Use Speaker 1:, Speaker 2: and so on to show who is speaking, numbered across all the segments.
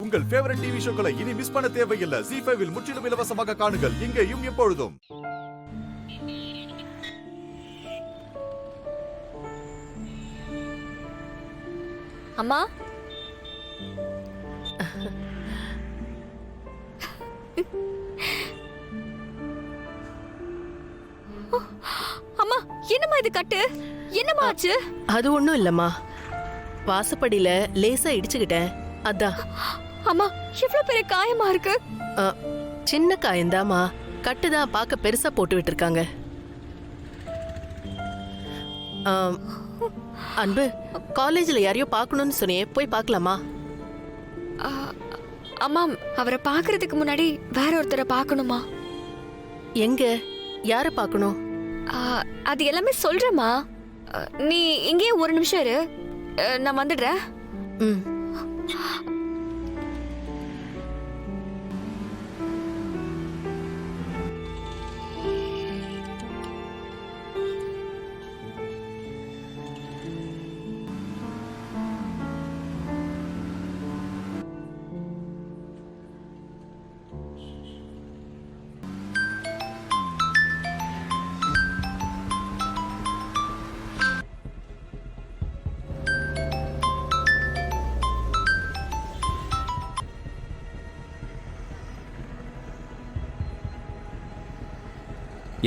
Speaker 1: உங்கள் favourite TV ஷோக்களை இனி miss பண்ண தேவையில்லை. ZEE5 இல் முற்றிலும் இலவசமாக காணுங்கள். இங்கேயும் எப்பொழுதும்.
Speaker 2: அம்மா, அம்மா, என்னம்மா இது கட்டு? என்னம்மா ஆச்சு?
Speaker 3: அது ஒண்ணும் இல்லம்மா, வாசப்படியில லேசா இடிச்சுக்கிட்டேன், அதான்.
Speaker 2: அம்மா, இவ்ளோ பெரிய காயமா இருக்கு.
Speaker 3: சின்ன காயந்தாமா, கட்டுதான் பார்க்க பெருசா போட்டு விட்டுருக்காங்க. அன்பு, காலேஜ்ல யாரையோ பார்க்கணும்னு சொன்னியே, போய் பார்க்கலாமா?
Speaker 2: அம்மா, அவரை பார்க்கறதுக்கு முன்னாடி வேற ஒருத்தரை பார்க்கணுமா?
Speaker 3: எங்க? யார பார்க்கணும்?
Speaker 2: அது எல்லாமே சொல்றேம்மா. நீ இங்கேயே ஒரு நிமிஷம் இரு, நான் வந்துடுறேன்.
Speaker 3: ம்.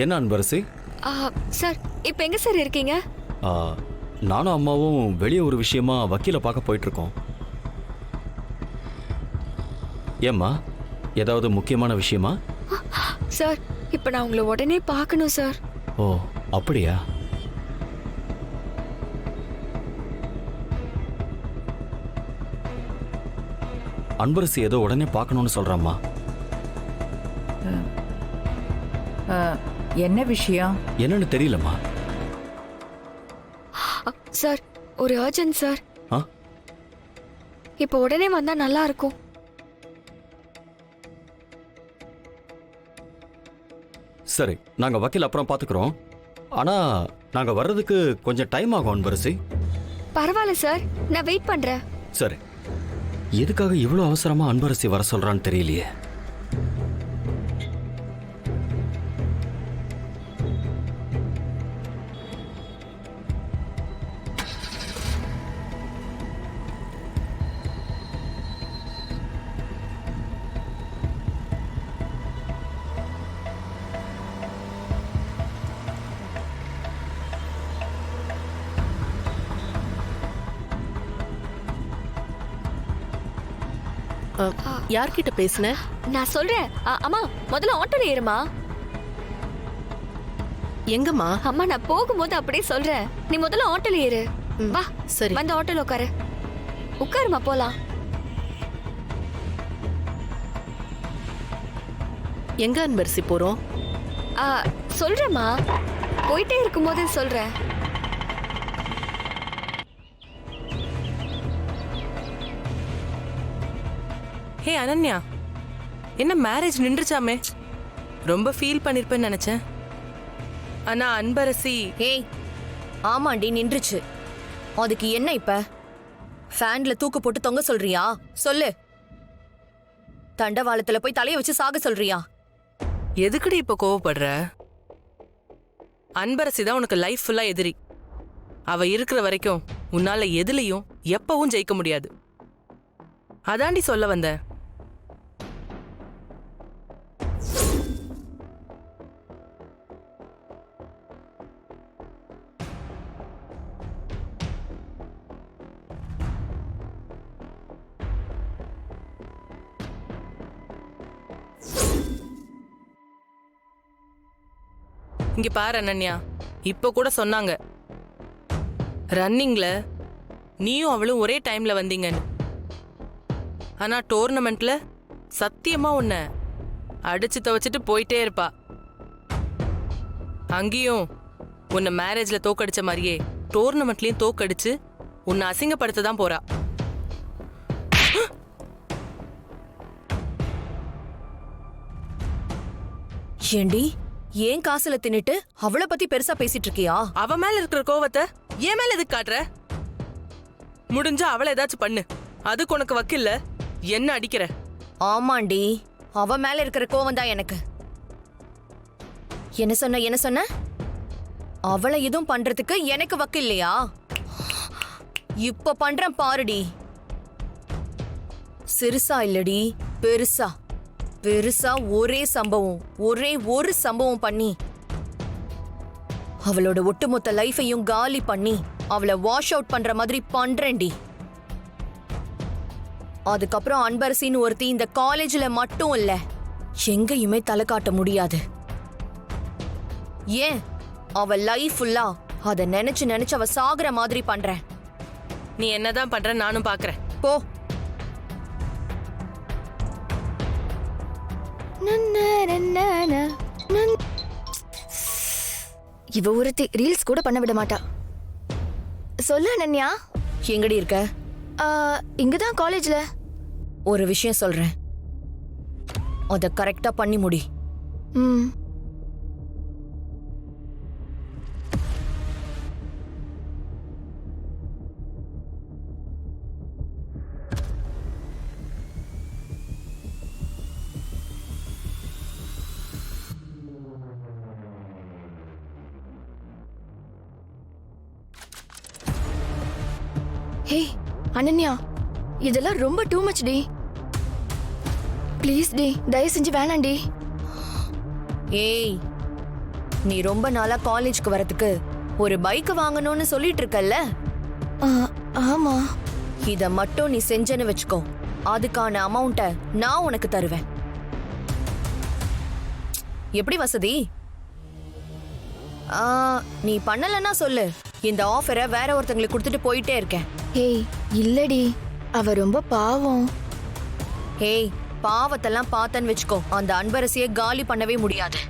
Speaker 4: என்ன அன்பரசி?
Speaker 2: சார், இப்போ எங்க சார் இருக்கீங்க?
Speaker 4: நானும் அம்மாவும் வெளியே ஒரு விஷயமா வக்கீலை பார்க்க போயிட்டு இருக்கோம். ஏம்மா, ஏதாவது முக்கியமான விஷயமா?
Speaker 2: சார், இப்போ நான் உங்களை உடனே பார்க்கணும் சார்.
Speaker 4: ஓ, அப்படியா? அன்பரசி ஏதோ உடனே பார்க்கணும்னு சொல்றாம்மா.
Speaker 5: என்ன விஷயம்?
Speaker 4: என்னன்னு தெரியலம்மா.
Speaker 2: சார், ஒரு அர்ஜென்ட் சார். இப்போ உடனே வந்தா நல்லா இருக்கும்.
Speaker 4: சரி, நாங்க வக்கீல் அப்புறம் பாத்துக்கிறோம். ஆனா நாங்க வர்றதுக்கு கொஞ்சம் டைம் ஆகும் அன்பரசி.
Speaker 2: பரவாயில்ல சார், நான் வெயிட் பண்றேன்.
Speaker 4: சரி, எதுக்காக இவ்வளவு அவசரமா அன்பரசி வர சொல்றான்னு தெரியலையே.
Speaker 3: யார்கிட்ட பேசுன?
Speaker 2: நான் சொல்றேன். அம்மா, முதல்ல ஆட்டோல ஏறுமா.
Speaker 3: எங்கம்மா?
Speaker 2: அம்மா, நான் போகும்போது அப்படியே சொல்றேன், நீ முதல்ல ஆட்டோல ஏறு. வா.
Speaker 3: சரி,
Speaker 2: வந்து ஆட்டோல உட்காரு. உட்காருமா, போலாம்.
Speaker 3: எங்க அன்பரசி போறோம்?
Speaker 2: சொல்றேம்மா, போயிட்டே இருக்கும்போது சொல்றேன்.
Speaker 6: ஹே அனன்யா, என்ன மேரேஜ் நின்றுச்சாமே? ரொம்ப ஃபீல் பண்ணிருப்பேன்னு நினைச்சேன். ஆனா அன்பரசி.
Speaker 7: ஏய், ஆமாண்டி, நின்றுச்சு. அதுக்கு என்ன இப்ப? ஃபேன்ல தூக்கு போட்டு தொங்க சொல்றியா? சொல்லு. தண்டவாளத்துல போய் தலைய வச்சு சாக சொல்றியா?
Speaker 6: எதுக்குடி இப்ப கோவப்படுற? அன்பரசி தான் உனக்கு லைஃப் ஃபுல்லா எதிரி. அவ இருக்கிற வரைக்கும் உன்னால எதுலயும் எப்பவும் ஜெயிக்க முடியாது. அதாண்டி சொல்ல வந்த. இங்க பாரு அனன்யா, இப்ப கூட சொன்னாங்க ரன்னிங்ல நீயும் அவளும் ஒரே டைம்ல வந்தீங்கன்னு. ஆனா டோர்னமெண்ட்ல சத்தியமா உன்னை அடிச்சு துவச்சிட்டு போயிட்டே இருப்பா. அங்கேயும் உன்னை மேரேஜ்ல தோக்கடிச்ச மாதிரியே டோர்னமெண்ட்லயும் தோக்கடிச்சு உன்னை அசிங்கப்படுத்த தான் போறா.
Speaker 7: ஏண்டி, ஏன் காசுல தின்னுட்டு அவளை பத்தி பெருசா பேசிட்டு இருக்கியா?
Speaker 6: அவ மேல இருக்கிற கோவத்தை என் மேல எதுக்கு காட்டுற? முடிஞ்சா அவளை ஏதாச்சும் பண்ணு, அதுக்கு உனக்கு வக்கில்ல. என்ன அடிக்கிற?
Speaker 7: ஆமாண்டி, அவ மேல இருக்கிற கோவம் தான் எனக்கு. என்ன சொன்ன? அவளை எதுவும் பண்றதுக்கு எனக்கு வக்கு இல்லையா? இப்ப பண்றேன் பாருடி. சிறுசா இல்லடி, பெருசா பெருசா ஒரே ஒரு சம்பவம் பண்ணி அவளோட ஒட்டுமொத்த லைஃபையும் காலி பண்ணி அவளை வாஷ் அவுட் பண்ற மாதிரி பண்றேன்டி. அதுக்கப்புறம் அன்பரசின்னு ஒருத்தி இந்த காலேஜ்ல மட்டும் இல்ல, எங்கேயுமே தலை காட்ட முடியாது. ஏன் அவ லைஃப் ஃபுல்லா அத நினைச்சு அவ சாகுற மாதிரி பண்றேன்.
Speaker 6: நீ என்னதான் பண்ற நானும் பாக்குறேன்.
Speaker 7: போ.
Speaker 2: இவ ஒருத்தி ரீல்ஸ் கூட பண்ண விட மாட்டா. சொல்லு அனன்யா.
Speaker 7: எங்கடி இருக்க?
Speaker 2: இங்கதான் காலேஜ்ல.
Speaker 7: ஒரு விஷயம் சொல்றேன், அத கரெக்டா பண்ணி முடி.
Speaker 2: ம். ஹே அனன்யா, இதெல்லாம் ரொம்ப டூ மச் டி. ப்ளீஸ் டி, தயவு செஞ்சு வேணாண்டி.
Speaker 7: ஏய், நீ ரொம்ப நாளா காலேஜ்க்கு வரதுக்கு ஒரு பைக் வாங்கணும்னு சொல்லிட்டு இருக்கல்ல?
Speaker 2: ஆமா.
Speaker 7: இத மட்டும் நீ செஞ்சேன்னு வச்சுக்கோ, அதுக்கான அமௌண்ட்டை நான் உனக்கு தருவேன். எப்படி வசதி? நீ பண்ணலன்னா சொல்லு, இந்த ஆஃபரை வேற ஒருத்தங்களுக்கு கொடுத்துட்டு போயிட்டே இருக்கேன்.
Speaker 2: ஏய் இல்லடி, அவ ரொம்ப பாவம்.
Speaker 7: ஏய், பாவத்தெல்லாம் பார்த்தன்னு வச்சுக்கோ, அந்த அன்பரசியை காலி பண்ணவே முடியாது.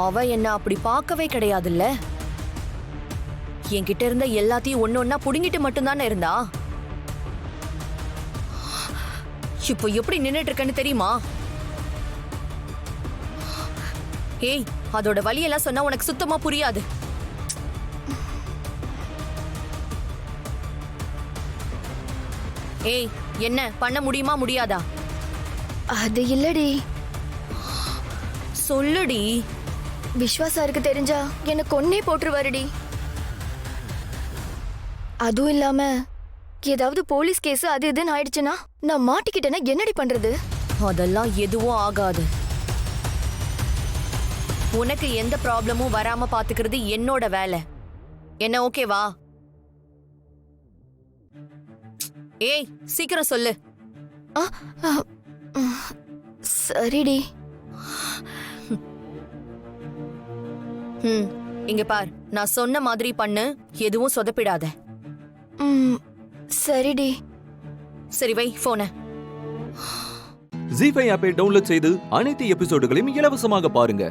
Speaker 7: அவ என்ன அப்படி பார்க்கவே கிடையாதுல்ல. என்கிட்ட இருந்த எல்லாத்தையும் ஒன்னொன்னா புடுங்கிட்டு மட்டும்தானே இருந்தா. இப்போ எப்படி நின்னுட்டு இருக்கேன்னு தெரியுமா? ஏய், அதோட வலியெல்லாம் சொன்னா உனக்கு சுத்தமா புரியாது. ஏய், என்ன பண்ண முடியுமா முடியாதா?
Speaker 2: அது இல்லடி.
Speaker 7: சொல்லுடி.
Speaker 2: விஸ்வாசாருக்கு தெரிஞ்சா எனக்கு ஒன்னே போட்டுருவாருடி. அதுவும் இல்லாம ஏதாவது போலீஸ் கேஸ் அது இதுன்னு ஆயிடுச்சுன்னா நான் மாட்டிக்கிட்டேன்னா என்னடி பண்றது?
Speaker 7: அதெல்லாம் எதுவும் ஆகாது. உனக்கு எந்த ப்ராப்ளமும் வராம பாத்துக்கிறது என்னோட வேலை. என்ன ஓகேவா? ஏய், சீக்கிரம் சொல்லு.
Speaker 2: சரிடி.
Speaker 7: இங்க பார், நான் சொன்ன மாதிரி பண்ணு, எதுவும் சொதப்பிடாத.
Speaker 2: சரிடி.
Speaker 7: சரி, வை போன.
Speaker 5: ஜீ5 ஆப்பை டவுன்லோட் செய்து அனைத்து எபிசோடுகளையும் இலவசமாக பாருங்க.